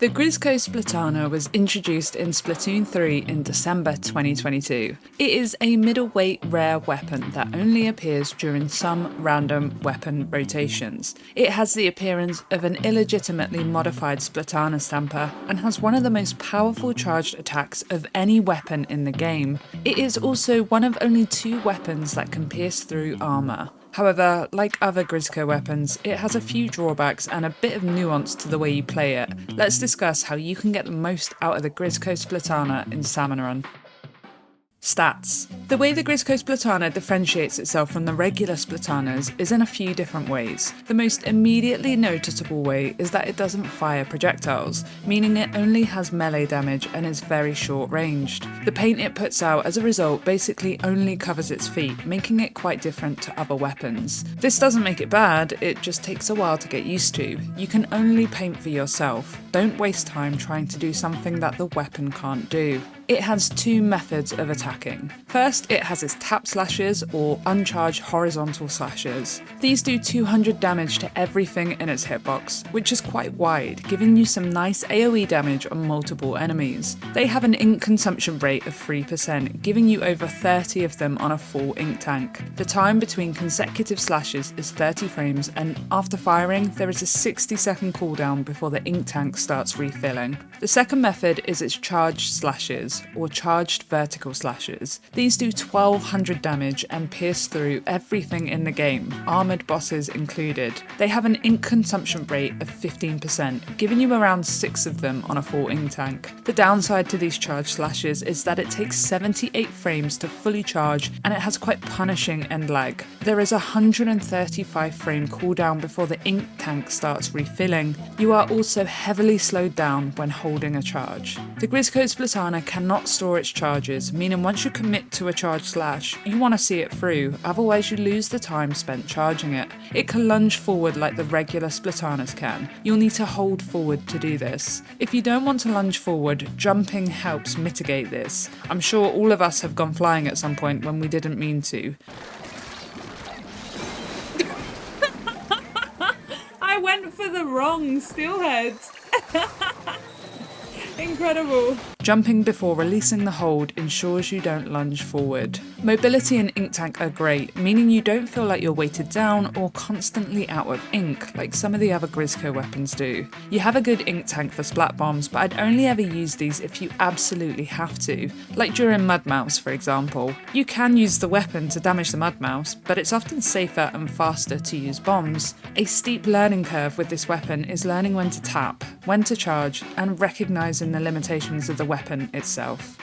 The Grizzco Splatana was introduced in Splatoon 3 in December 2022. It is a middleweight rare weapon that only appears during some random weapon rotations. It has the appearance of an illegitimately modified Splatana stamper and has one of the most powerful charged attacks of any weapon in the game. It is also one of only 2 weapons that can pierce through armour. However, like other Grizzco weapons, it has a few drawbacks and a bit of nuance to the way you play it. Let's discuss how you can get the most out of the Grizzco Splatana in SalmonRun. Stats. The way the Grizzco Splatana differentiates itself from the regular Splatanas is in a few different ways. The most immediately noticeable way is that it doesn't fire projectiles, meaning it only has melee damage and is very short ranged. The paint it puts out as a result basically only covers its feet, making it quite different to other weapons. This doesn't make it bad, it just takes a while to get used to. You can only paint for yourself. Don't waste time trying to do something that the weapon can't do. It has 2 methods of attacking. First, it has its tap slashes or uncharged horizontal slashes. These do 200 damage to everything in its hitbox, which is quite wide, giving you some nice AoE damage on multiple enemies. They have an ink consumption rate of 3%, giving you over 30 of them on a full ink tank. The time between consecutive slashes is 30 frames, and after firing, there is a 60-second cooldown before the ink tank starts refilling. The second method is its charged slashes, or charged vertical slashes. These do 1200 damage and pierce through everything in the game, armoured bosses included. They have an ink consumption rate of 15%, giving you around 6 of them on a full ink tank. The downside to these charged slashes is that it takes 78 frames to fully charge, and it has quite punishing end lag. There is a 135 frame cooldown before the ink tank starts refilling. You are also heavily slowed down when holding a charge. The Grizzco Splatana cannot store its charges, meaning once you commit to a charge slash, you want to see it through, otherwise you lose the time spent charging it. It can lunge forward like the regular Splatanas can. You'll need to hold forward to do this. If you don't want to lunge forward, jumping helps mitigate this. I'm sure all of us have gone flying at some point when we didn't mean to. I went for the wrong steelhead. Incredible. Jumping before releasing the hold ensures you don't lunge forward. Mobility and ink tank are great, meaning you don't feel like you're weighted down or constantly out of ink like some of the other Grizzco weapons do. You have a good ink tank for splat bombs, but I'd only ever use these if you absolutely have to, like during Mud Mouse for example. You can use the weapon to damage the Mud Mouse, but it's often safer and faster to use bombs. A steep learning curve with this weapon is learning when to tap, when to charge, and recognising the limitations of the weapon itself.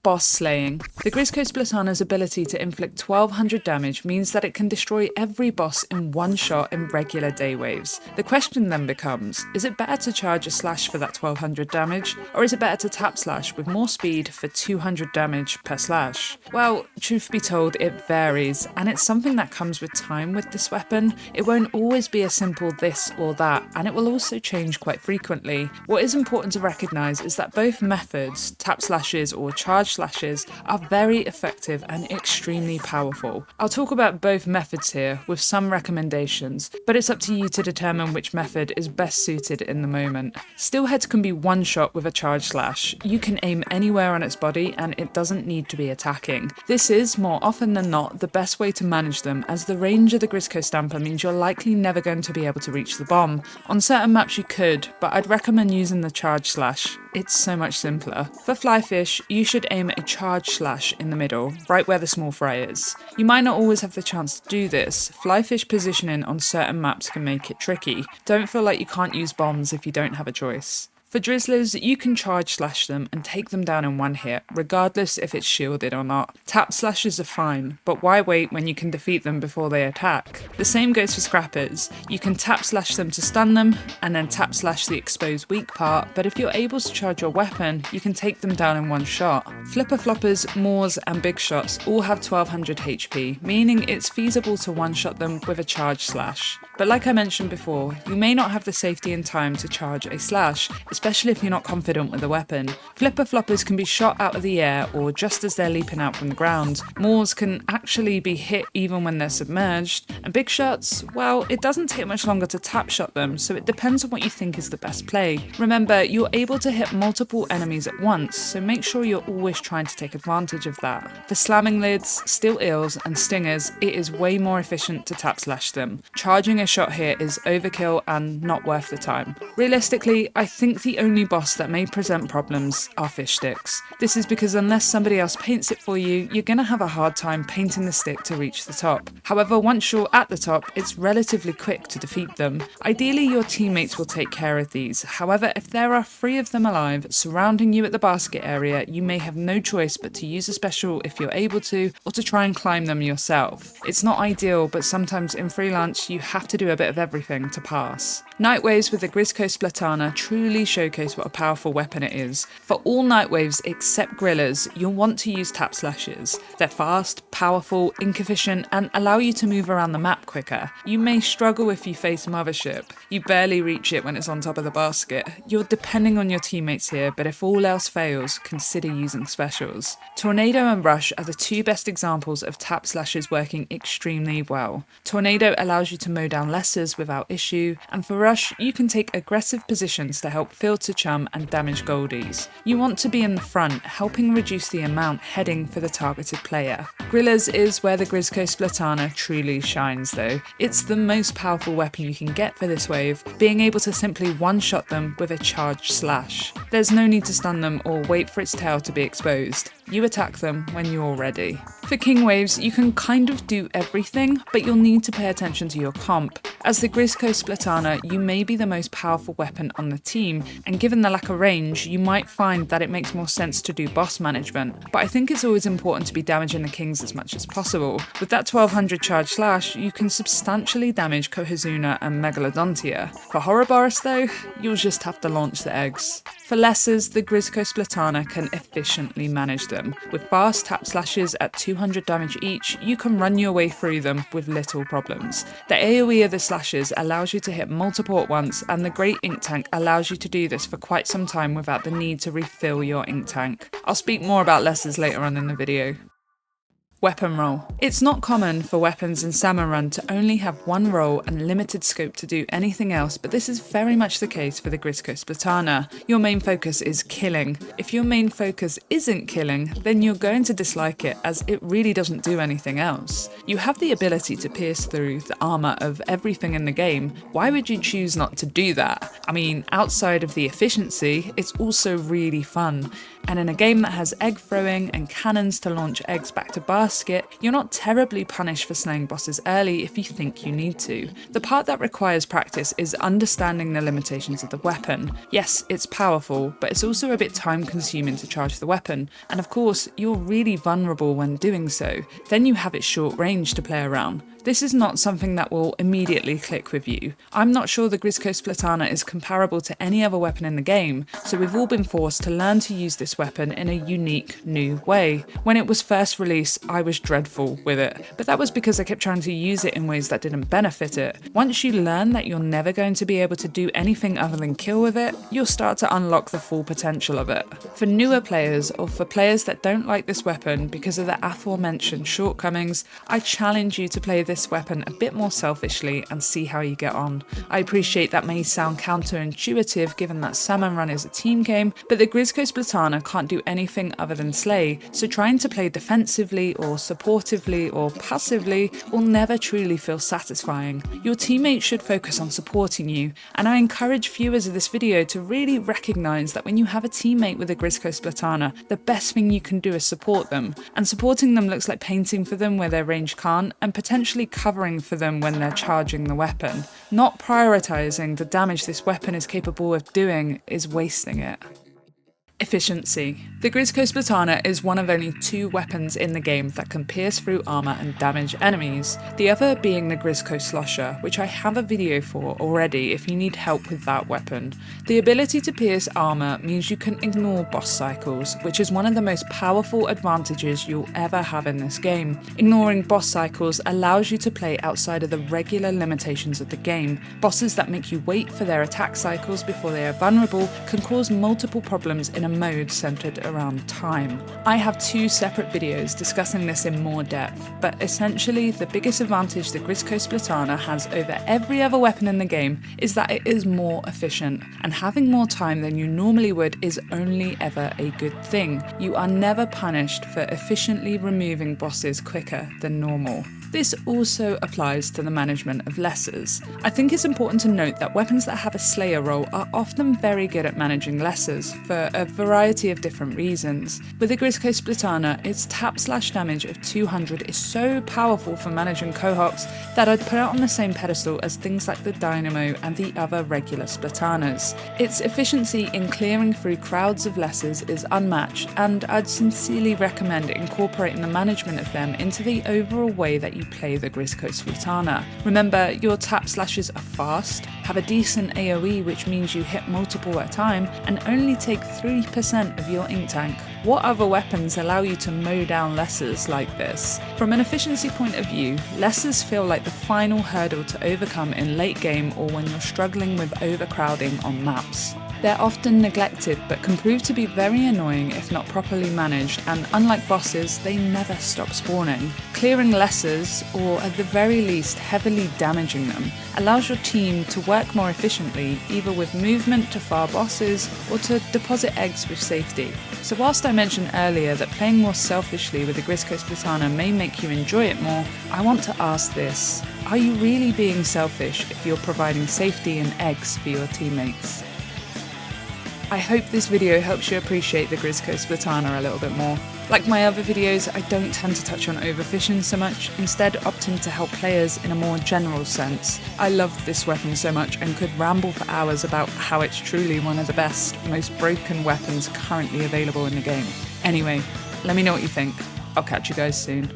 Boss slaying. The Grizzco Splatana's ability to inflict 1200 damage means that it can destroy every boss in one shot in regular day waves. The question then becomes, is it better to charge a slash for that 1200 damage, or is it better to tap slash with more speed for 200 damage per slash? Well, truth be told, it varies, and it's something that comes with time with this weapon. It won't always be a simple this or that, and it will also change quite frequently. What is important to recognise is that both methods, tap slashes or charge slashes, are very effective and extremely powerful. I'll talk about both methods here with some recommendations, but it's up to you to determine which method is best suited in the moment. Steelheads can be one shot with a charge slash. You can aim anywhere on its body and it doesn't need to be attacking. This is, more often than not, the best way to manage them, as the range of the Grizzco stamper means you're likely never going to be able to reach the bomb. On certain maps you could, but I'd recommend using the charge slash. It's so much simpler. For flyfish, you should aim a charge slash in the middle, right where the small fry is. You might not always have the chance to do this. Flyfish positioning on certain maps can make it tricky. Don't feel like you can't use bombs if you don't have a choice. For drizzlers, you can charge slash them and take them down in one hit, regardless if it's shielded or not. Tap slashes are fine, but why wait when you can defeat them before they attack? The same goes for scrappers. You can tap slash them to stun them, and then tap slash the exposed weak part, but if you're able to charge your weapon, you can take them down in one shot. Flipper floppers, maws, and big shots all have 1200 HP, meaning it's feasible to one-shot them with a charge slash. But like I mentioned before, you may not have the safety and time to charge a slash, especially if you're not confident with the weapon. Flipper floppers can be shot out of the air or just as they're leaping out from the ground. Maws can actually be hit even when they're submerged, and big shots, well, it doesn't take much longer to tap shot them, so it depends on what you think is the best play. Remember, you're able to hit multiple enemies at once, so make sure you're always trying to take advantage of that. For slamming lids, steel eels, and stingers, it is way more efficient to tap slash them. Charging a shot here is overkill and not worth the time. Realistically, I think the only boss that may present problems are fish sticks. This is because unless somebody else paints it for you, you're gonna have a hard time painting the stick to reach the top. However, once you're at the top, it's relatively quick to defeat them. Ideally, your teammates will take care of these. However, if there are 3 of them alive surrounding you at the basket area, you may have no choice but to use a special if you're able to, or to try and climb them yourself. It's not ideal, but sometimes in freelance you have to do a bit of everything to pass. Night waves with the Grizzco Splatana truly showcase what a powerful weapon it is. For all night waves except grillers, you'll want to use tap slashes. They're fast, powerful, ink efficient, and allow you to move around the map quicker. You may struggle if you face Mothership. You barely reach it when it's on top of the basket. You're depending on your teammates here, but if all else fails, consider using specials. Tornado and Rush are the 2 best examples of tap slashes working extremely well. Tornado allows you to mow down lessers without issue, and for Rush, you can take aggressive positions to help filter chum and damage goldies. You want to be in the front, helping reduce the amount heading for the targeted player. Grillers is where the Grizzco Splatana truly shines though. It's the most powerful weapon you can get for this wave, being able to simply one-shot them with a charged slash. There's no need to stun them or wait for its tail to be exposed. You attack them when you're ready. For king waves, you can kind of do everything, but you'll need to pay attention to your comp. As the Grizzco Splatana, you may be the most powerful weapon on the team, and given the lack of range, you might find that it makes more sense to do boss management. But I think it's always important to be damaging the kings as much as possible. With that 1200 charge slash, you can substantially damage Kohizuna and Megalodontia. For Ouroboros though, you'll just have to launch the eggs. For lessers, the Grizzco Splatana can efficiently manage them. With fast tap slashes at 200 damage each, you can run your way through them with little problems. The AoE of the slashes allows you to hit multiple at once, and the Great Ink Tank allows you to do this for quite some time without the need to refill your ink tank. I'll speak more about lessers later on in the video. Weapon roll. It's not common for weapons in SalmonRun to only have one roll and limited scope to do anything else, but this is very much the case for the Grizzco Splatana. Your main focus is killing. If your main focus isn't killing, then you're going to dislike it, as it really doesn't do anything else. You have the ability to pierce through the armor of everything in the game. Why would you choose not to do that? I mean, outside of the efficiency, it's also really fun. And in a game that has egg throwing and cannons to launch eggs back to basket, you're not terribly punished for slaying bosses early if you think you need to. The part that requires practice is understanding the limitations of the weapon. Yes, it's powerful, but it's also a bit time consuming to charge the weapon, and of course, you're really vulnerable when doing so. Then you have its short range to play around. This is not something that will immediately click with you. I'm not sure the Grizzco Splatana is comparable to any other weapon in the game, so we've all been forced to learn to use this weapon in a unique, new way. When it was first released, I was dreadful with it, but that was because I kept trying to use it in ways that didn't benefit it. Once you learn that you're never going to be able to do anything other than kill with it, you'll start to unlock the full potential of it. For newer players, or for players that don't like this weapon because of the aforementioned shortcomings, I challenge you to play this weapon a bit more selfishly and see how you get on. I appreciate that may sound counterintuitive given that SalmonRun is a team game, but the Grizzco Splatana can't do anything other than slay, so trying to play defensively or supportively or passively will never truly feel satisfying. Your teammates should focus on supporting you, and I encourage viewers of this video to really recognise that when you have a teammate with a Grizzco Splatana, the best thing you can do is support them, and supporting them looks like painting for them where their range can't, and potentially covering for them when they're charging the weapon. Not prioritising the damage this weapon is capable of doing is wasting it. Efficiency. The Grizzco Splatana is one of only 2 weapons in the game that can pierce through armour and damage enemies, the other being the Grizzco Slosher, which I have a video for already if you need help with that weapon. The ability to pierce armour means you can ignore boss cycles, which is one of the most powerful advantages you'll ever have in this game. Ignoring boss cycles allows you to play outside of the regular limitations of the game. Bosses that make you wait for their attack cycles before they are vulnerable can cause multiple problems in a mode centered around time. I have 2 separate videos discussing this in more depth, but essentially the biggest advantage the Grizzco Splatana has over every other weapon in the game is that it is more efficient, and having more time than you normally would is only ever a good thing. You are never punished for efficiently removing bosses quicker than normal. This also applies to the management of lessers. I think it's important to note that weapons that have a Slayer role are often very good at managing lessers, for a variety of different reasons. With the Grizzco Splatana, its tap/slash damage of 200 is so powerful for managing cohorts that I'd put it on the same pedestal as things like the Dynamo and the other regular Splatanas. Its efficiency in clearing through crowds of lessers is unmatched, and I'd sincerely recommend incorporating the management of them into the overall way that you play the Grizzco Splatana. Remember, your tap slashes are fast, have a decent AoE which means you hit multiple at a time, and only take 3% of your ink tank. What other weapons allow you to mow down lessers like this? From an efficiency point of view, lessers feel like the final hurdle to overcome in late game or when you're struggling with overcrowding on maps. They're often neglected but can prove to be very annoying if not properly managed, and unlike bosses, they never stop spawning. Clearing lessers, or at the very least heavily damaging them, allows your team to work more efficiently, either with movement to far bosses or to deposit eggs with safety. So whilst I mentioned earlier that playing more selfishly with the Grizzco Splatana may make you enjoy it more, I want to ask this: are you really being selfish if you're providing safety and eggs for your teammates? I hope this video helps you appreciate the Grizzco Splatana a little bit more. Like my other videos, I don't tend to touch on overfishing so much, instead opting to help players in a more general sense. I love this weapon so much and could ramble for hours about how it's truly one of the best, most broken weapons currently available in the game. Anyway, let me know what you think. I'll catch you guys soon.